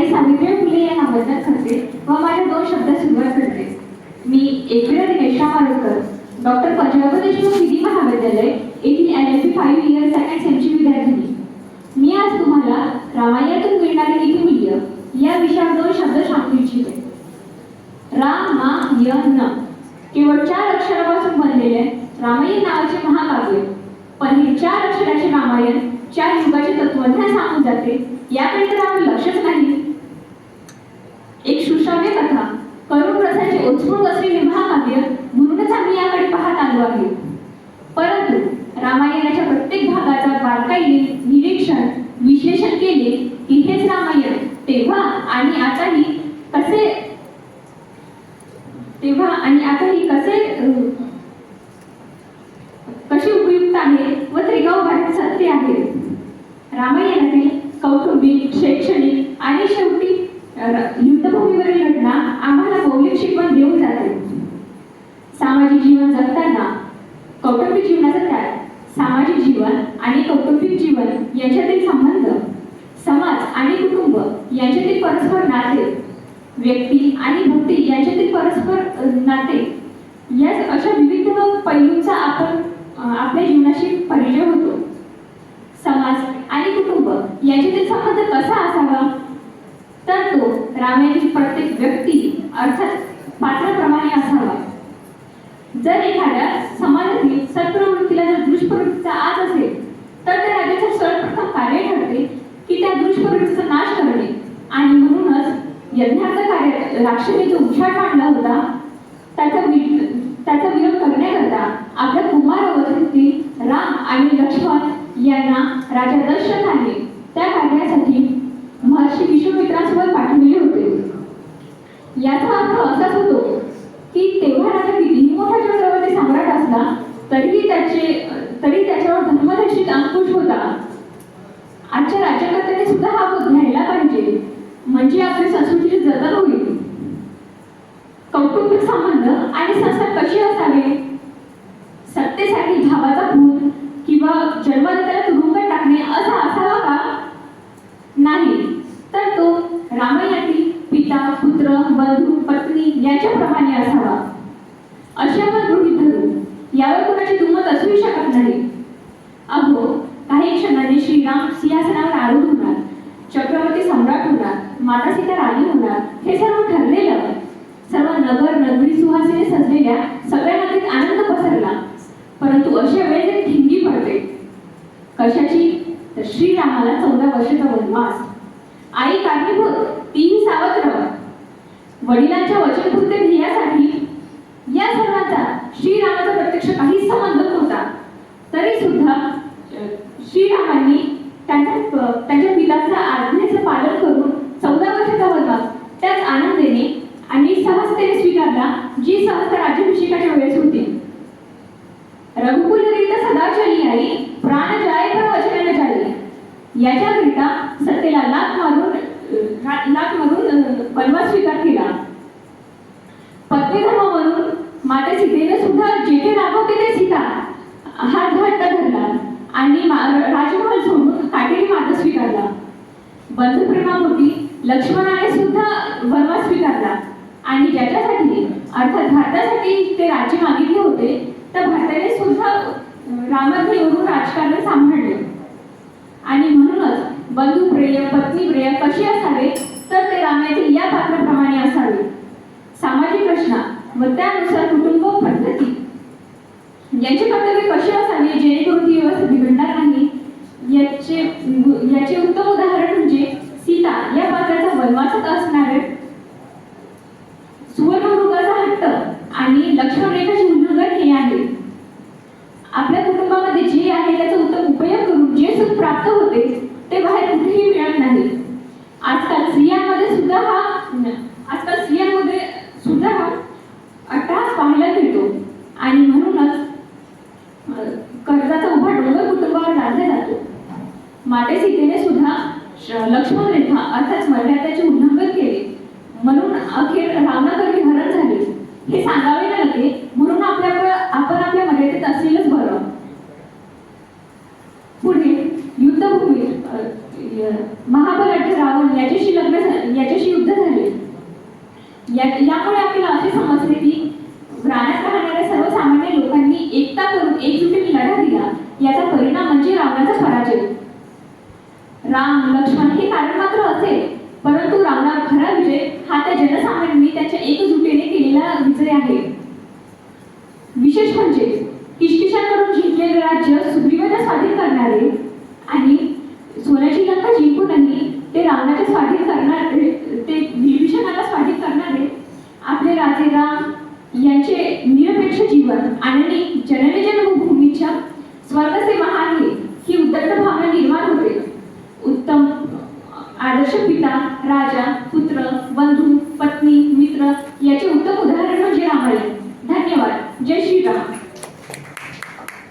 आई सावित्री फुले यांना वंदन करते व माझ्या 2 शब्दात सुरुवात करते. मी एकविरा दिनेशा मारुतकर, डॉक्टर पंजाब देशमुख विधी महाविद्यालय येथील LLB 5 इयर सेकंड सेमची विद्यार्थिनी. मी आज तुम्हाला रामायणातून मिळणारे नीतिमूल्य या विषयावर 2 शब्द सांगू इच्छिते. राम-मा-य-न केवळ 4 अक्षरापासून बनलेले रामायण नावाचे महाकाव्य. पण हे 4 अक्षराचे रामायण 4 युगाचे तत्वज्ञान सांगून जाते याकडे तर आपलं लक्षच नाही. एक सुश्राव्य कथा, करुण रसाचे उत्स्फूर्त असलेले महाकाव्य म्हणूनच आम्ही याकडे पाहत आलो आहे. परंतु रामायणाच्या प्रत्येक भागाचा बारकाईने निरीक्षण विश्लेषण केले की हेच रामायण तेव्हा आणि आताही कसे उपयुक्त आहे व त्रिगाव सत्य आहे. रामायणातील कौटुंबिक, शैक्षणिक आणि शेवटी युद्धभूमीवरील घटना आम्हाला मौलिक शिकवण देऊन जाते. सामाजिक जीवन जगताना कौटुंबिक जीवनाचा त्याग, सामाजिक जीवन आणि कौटुंबिक जीवन यांच्यातील संबंध, समाज आणि कुटुंब यांच्यातील परस्पर नाते, व्यक्ती आणि भक्ती यांच्यातील परस्पर नाते या अशा विविध पैलूंचा आपण आपल्या जीवनाशी परिचय होतो. समाज आणि कुटुंब यांच्यातील संबंध कसा असावा तर तो रामायणातील प्रत्येक व्यक्ती अर्थात पात्राप्रमाणे असावा. जर एखाद्या समाजातील सत्प्रवृत्तीला जर दुष्प्रवृत्तीचा आज असेल तर त्या राज्याचे सर्वप्रथम कार्य ठरते की त्या दुष्प्रवृत्तीचा नाश करणे. आणि म्हणूनच यज्ञार्थ कार्यात राक्षसाने जो उछाट मांडला होता त्याचा विरोध करण्याकरता आपल्या कुमारवधूतील राम आणि लक्ष्मण यांना राजा दशरथाने त्या कार्यासाठी महर्षी विश्वामित्रांसोबत पाठवले होते. याचा अर्थ असाच होतो की तेव्हा राजा कितीही मोठा चक्रवर्ती सम्राट असला तरी त्याच्यावर धर्मरक्षित अंकुश होता. आजच्या राज्यकर्त्यांनी सुद्धा हा बोध घ्यायला पाहिजे, म्हणजे आपली संस्कृतीचे जतन होईल. कौटुंबिक संबंध आणि संस्कार कसे असावे? सत्तेसाठी भावाचा खून किंवा जन्मदात्याला तुरुंगात टाकणे असा असावा का? नाही, तर तो रामायणातील पिता, पुत्र, बंधू, पत्नी यांच्याप्रमाणे असावा असे आपण गृहीत धरू. यावर कोणाची दुमत असूही शकत नाही. अहो, काही क्षणांनी श्रीराम सिंहासनावर आरूढ होणार, चक्रवर्ती सम्राट होणार, माता सीता राणी होणार, हे सर्व ठरलेलं. सर्व नगर नगरी सुहासिने सजलेल्या सगळ्यांमध्ये आनंद पसरला. परंतु अशा वेळेस एक ठिणगी पडते. कशाची? तर श्रीरामाला 14 वर्षाचा वनवास. आई कारणीभूत, तीही सावत्र. वडिलांच्या वचनपूर्ती ध्येयासाठी या सर्वांचा श्रीरामाचा प्रत्यक्ष काहीच संबंध नव्हता. तरी सुद्धा श्रीरामांनी त्यांच्या पित्याच्या आज्ञेचं पालन करून 14 वर्षाचा वनवास त्याच आनंदाने आणि सहजतेने स्वीकारला, जी सहजता राज्याभिषेकाच्या वेळेस होती. रघुकुल रीत सदा चली आई, प्राण जाय पर वचन न जाई. याच्याकरिता सत्तेला लाथ मारून वनवास स्वीकार केला. पत्नी धर्म म्हणून माता सीतेने सुद्धा जेथे राबवते ते सीता हा घट्ट धरला आणि राजमहल सोडून काटेरी मार्ग स्वीकारला. बंधुप्रेमापोटी लक्ष्मणाने सुद्धा वनवास स्वीकारला आणि ज्याच्यासाठी अर्थात भारतासाठी ते राज्य मागितले होते त्या भारताने सुद्धा रामाज्ञेवरून राजकारण सांभाळले. आणि म्हणूनच बंधुप्रिय, पत्नीप्रिय कशी असावे तर ते रामायणातील या पात्राप्रमाणे असावे. सामाजिक रचना व त्यानुसार कुटुंब पद्धती यांचे कर्तव्य कसे असावे जेणेकरून ती व्यवस्था बिघडणार नाही याचे उत्तम उदाहरण म्हणजे सीता या पात्राचा वनवासात असणारे सुवर्णमृगाचा हट्ट आणि लक्ष्मण रेखाचे उल्लंघन हे आहे. आपल्या कुटुंबामध्ये जे आहे त्याचा उत्तम उपयोग करून जे सुख प्राप्त होते ते बाहेर कुठेही मिळत नाही. आजकाल स्त्रियांमध्ये सुद्धा हा अट्टहास पाहायला मिळतो आणि म्हणूनच कर्जाचा उभा डोंगर कुटुंबावर लादला जातो. माते सीतेने सुद्धा लक्ष्मण यामुळे आपल्याला असे समजते की रानात राहणाऱ्या सर्वसामान्य लोकांनी एकता करून एकजुटीने लढा दिला, याचा परिणाम म्हणजे रावणाचा पराजय. राम लक्ष्मण हे कारण मात्र असेल, परंतु रावणावर खरा विजय हा त्या जनसामान्यांनी त्याच्या एकजुटीने केलेला विजय आहे. विशेष म्हणजे किशकिशांकडून जिंकलेले राज्य सुग्रीवाच्या स्वाधीन करणारे आणि सोन्याची लंका जिंकूनही ते रावणाच्या स्वाधीन करणारे, ते विभीषणाला स्वाधीन करणारे आपले राजे राम यांचे निरपेक्ष जीवन आणि जननी जन्मभूमीच्या स्वर्गसे महान ही उद्धट भावना निर्माण होते. उत्तम आदर्श पिता, राजा, पुत्र, बंधू